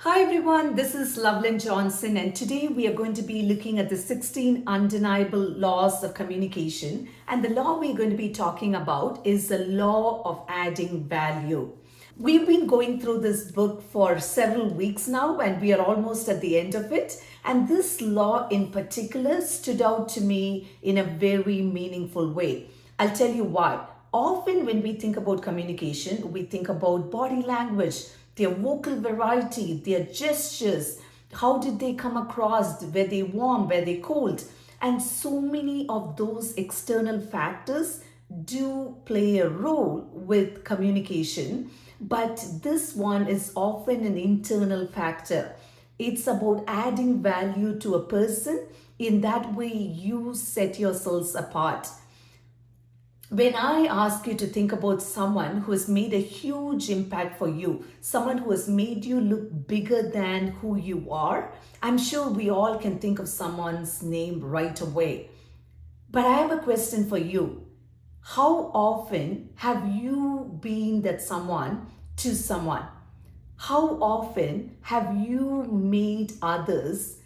Hi everyone, this is Lovelin Johnson, and today we are going to be looking at the 16 undeniable laws of communication. And the law we're going to be talking about is the law of adding value. We've been going through this book for several weeks now, and we are almost at the end of it. And this law in particular stood out to me in a very meaningful way. I'll tell you why. Often, when we think about communication, we think about body language, their vocal variety, their gestures. How did they come across? Were they warm? Were they cold? And so many of those external factors do play a role with communication, but this one is often an internal factor. It's about adding value to a person. In that way, you set yourselves apart. When I ask you to think about someone who has made a huge impact for you, someone who has made you look bigger than who you are, I'm sure we all can think of someone's name right away. But I have a question for you. How often have you been that someone to someone? How often have you made others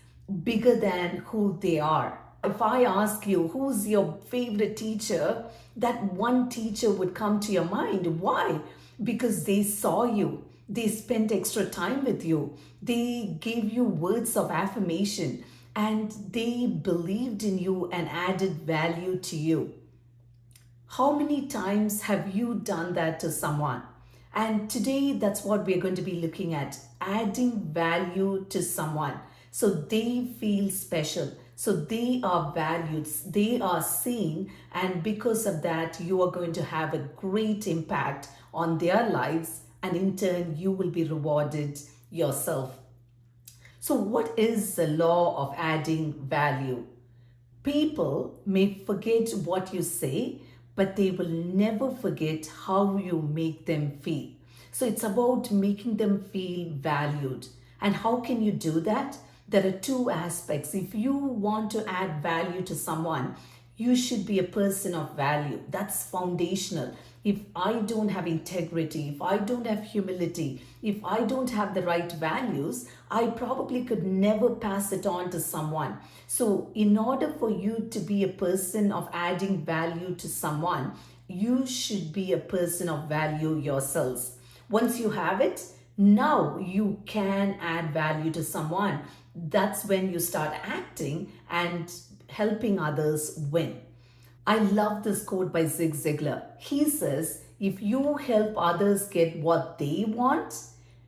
bigger than who they are? If I ask you, who's your favorite teacher, that one teacher would come to your mind. Why? Because they saw you, they spent extra time with you, they gave you words of affirmation, and they believed in you and added value to you. How many times have you done that to someone? And today, that's what we're going to be looking at, adding value to someone so they feel special, so they are valued, they are seen, and because of that, you are going to have a great impact on their lives, and in turn, you will be rewarded yourself. So, what is the law of adding value? People may forget what you say, but they will never forget how you make them feel. So it's about making them feel valued. And how can you do that? There are two aspects. If you want to add value to someone, you should be a person of value. That's foundational. If I don't have integrity, if I don't have humility, if I don't have the right values, I probably could never pass it on to someone. So, in order for you to be a person of adding value to someone, you should be a person of value yourselves. Once you have it, now you can add value to someone. That's when you start acting and helping others win. I love this quote by Zig Ziglar. He says, if you help others get what they want,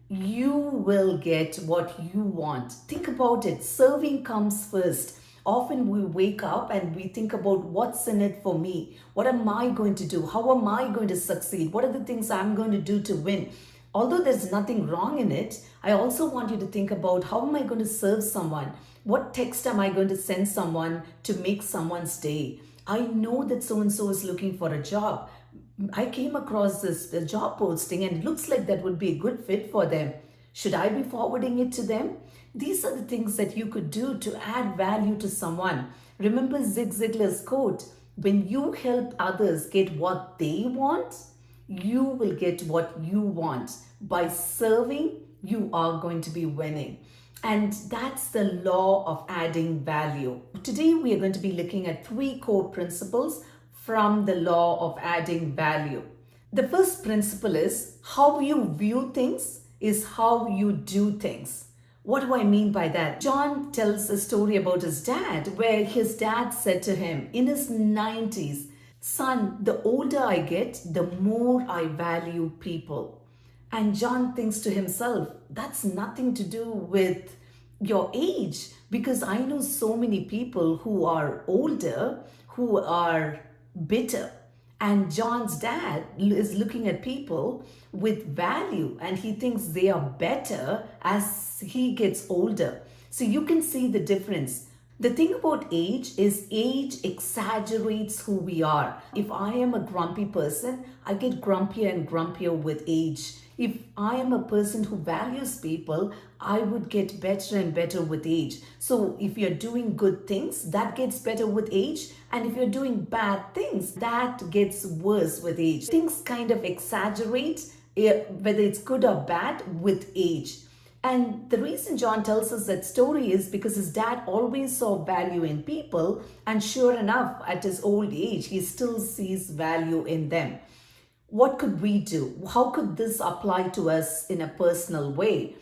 you will get what you want. Think about it. Serving comes first. Often we wake up and we think about what's in it for me. What am I going to do? How am I going to succeed? What are the things I'm going to do to win? Although there's nothing wrong in it, I also want you to think about how am I going to serve someone? What text am I going to send someone to make someone's day? I know that so and so is looking for a job. I came across this job posting and it looks like that would be a good fit for them. Should I be forwarding it to them? These are the things that you could do to add value to someone. Remember Zig Ziglar's quote, when you help others get what they want, you will get what you want. By serving, you are going to be winning. And that's the law of adding value. Today, we are going to be looking at three core principles from the law of adding value. The first principle is how you view things is how you do things. What do I mean by that? John tells a story about his dad, where his dad said to him in his 90s, son, the older I get, the more I value people. And John thinks to himself, that's nothing to do with your age, because I know so many people who are older who are bitter. And John's dad is looking at people with value and he thinks they are better as he gets older. So you can see the difference. The thing about age is age exaggerates who we are. If I am a grumpy person, I get grumpier and grumpier with age. If I am a person who values people, I would get better and better with age. So if you're doing good things, that gets better with age. And if you're doing bad things, that gets worse with age. Things kind of exaggerate, whether it's good or bad, with age. And the reason John tells us that story is because his dad always saw value in people, and sure enough, at his old age, he still sees value in them. What could we do? How could this apply to us in a personal way?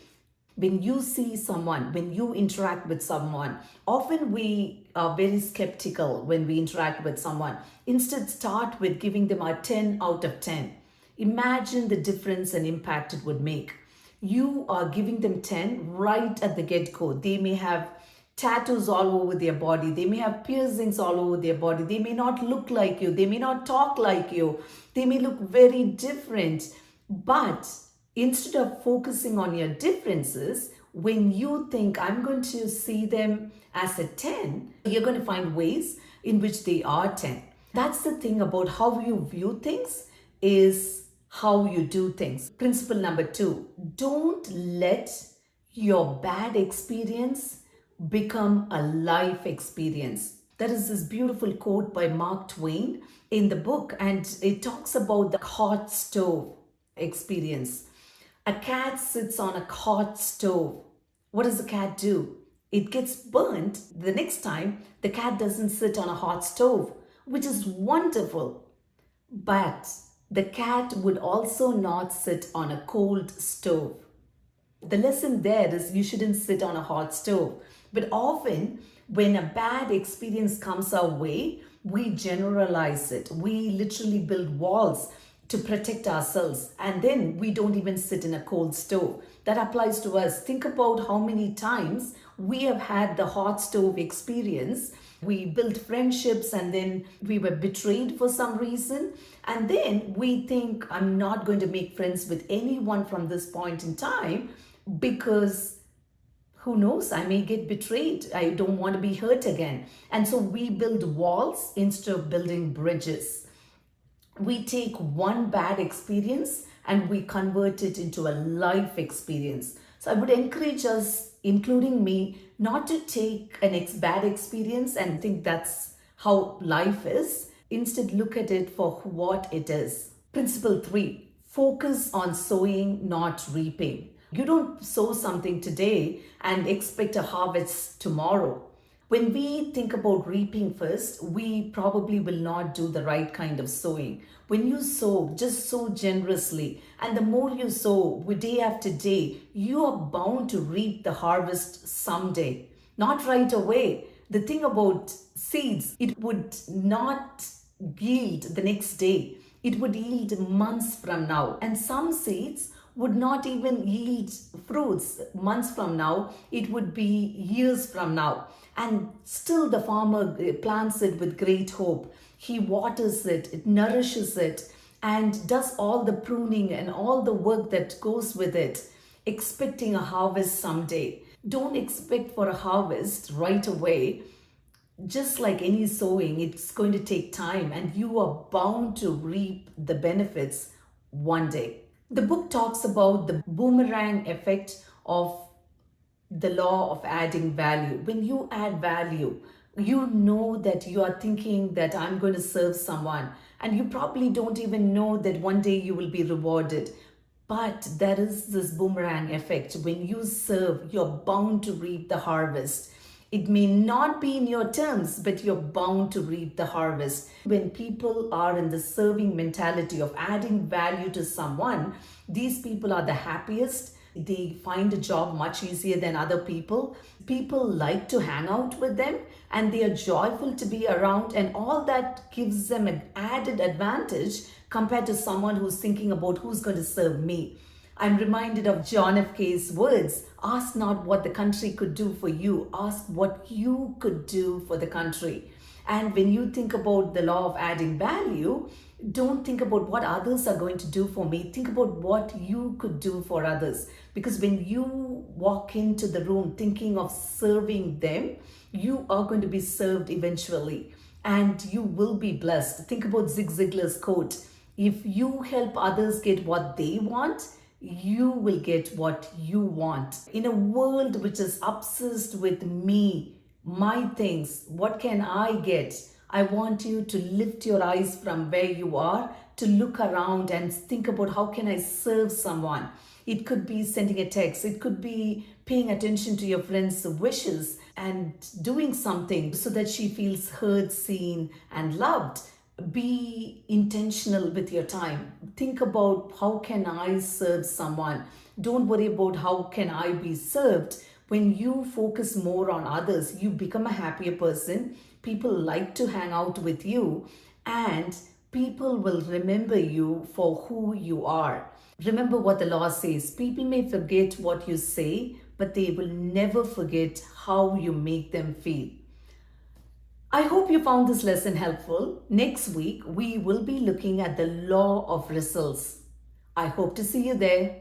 When you see someone, when you interact with someone, often we are very skeptical when we interact with someone. Instead, start with giving them a 10 out of 10. Imagine the difference and impact it would make. You are giving them 10 right at the get-go. They may have tattoos all over their body. They may have piercings all over their body. They may not look like you. They may not talk like you. They may look very different. But instead of focusing on your differences, when you think, I'm going to see them as a 10, you're going to find ways in which they are 10. That's the thing about how you view things is how you do things. Principle number 2, don't let your bad experience become a life experience. There is this beautiful quote by Mark Twain in the book, and it talks about the hot stove experience. A cat sits on a hot stove. What does the cat do? It gets burnt. The next time, the cat doesn't sit on a hot stove, which is wonderful. But the cat would also not sit on a cold stove. The lesson there is you shouldn't sit on a hot stove. But often, when a bad experience comes our way, we generalize it. We literally build walls to protect ourselves, and then we don't even sit in a cold stove. That applies to us. Think about how many times we have had the hot stove experience. We built friendships and then we were betrayed for some reason. And then we think, I'm not going to make friends with anyone from this point in time because who knows, I may get betrayed. I don't want to be hurt again. And so we build walls instead of building bridges. We take one bad experience and we convert it into a life experience. So I would encourage us, including me, not to take an bad experience and think that's how life is. Instead, look at it for what it is. Principle 3, focus on sowing, not reaping. You don't sow something today and expect a harvest tomorrow. When we think about reaping first, we probably will not do the right kind of sowing. When you sow, just sow generously. And the more you sow day after day, you are bound to reap the harvest someday. Not right away. The thing about seeds, it would not yield the next day. It would yield months from now. And some seeds would not even yield fruits months from now. It would be years from now. And still the farmer plants it with great hope. He waters it nourishes it, and does all the pruning and all the work that goes with it, expecting a harvest someday. Don't expect for a harvest right away. Just like any sowing, it's going to take time, and you are bound to reap the benefits one day. The book talks about the boomerang effect of the law of adding value. When you add value, you know that you are thinking that I'm going to serve someone, and you probably don't even know that one day you will be rewarded. But there is this boomerang effect. When you serve, you're bound to reap the harvest. It may not be in your terms, but you're bound to reap the harvest. When people are in the serving mentality of adding value to someone, these people are the happiest. They find a job much easier than other people. People like to hang out with them, and they are joyful to be around, and all that gives them an added advantage compared to someone who's thinking about who's going to serve me. I'm reminded of John F. K's words, ask not what the country could do for you, ask what you could do for the country. And when you think about the law of adding value, don't think about what others are going to do for me. Think about what you could do for others. Because when you walk into the room thinking of serving them, you are going to be served eventually, and you will be blessed. Think about Zig Ziglar's quote, if you help others get what they want, you will get what you want. In a world which is obsessed with me, my things, what can I get? I want you to lift your eyes from where you are to look around and think about how can I serve someone. It could be sending a text, it could be paying attention to your friend's wishes and doing something so that she feels heard, seen, and loved. Be intentional with your time. Think about how can I serve someone. Don't worry about how can I be served. When you focus more on others, you become a happier person. People like to hang out with you, and people will remember you for who you are. Remember what the law says: people may forget what you say, but they will never forget how you make them feel. I hope you found this lesson helpful. Next week, we will be looking at the law of results. I hope to see you there.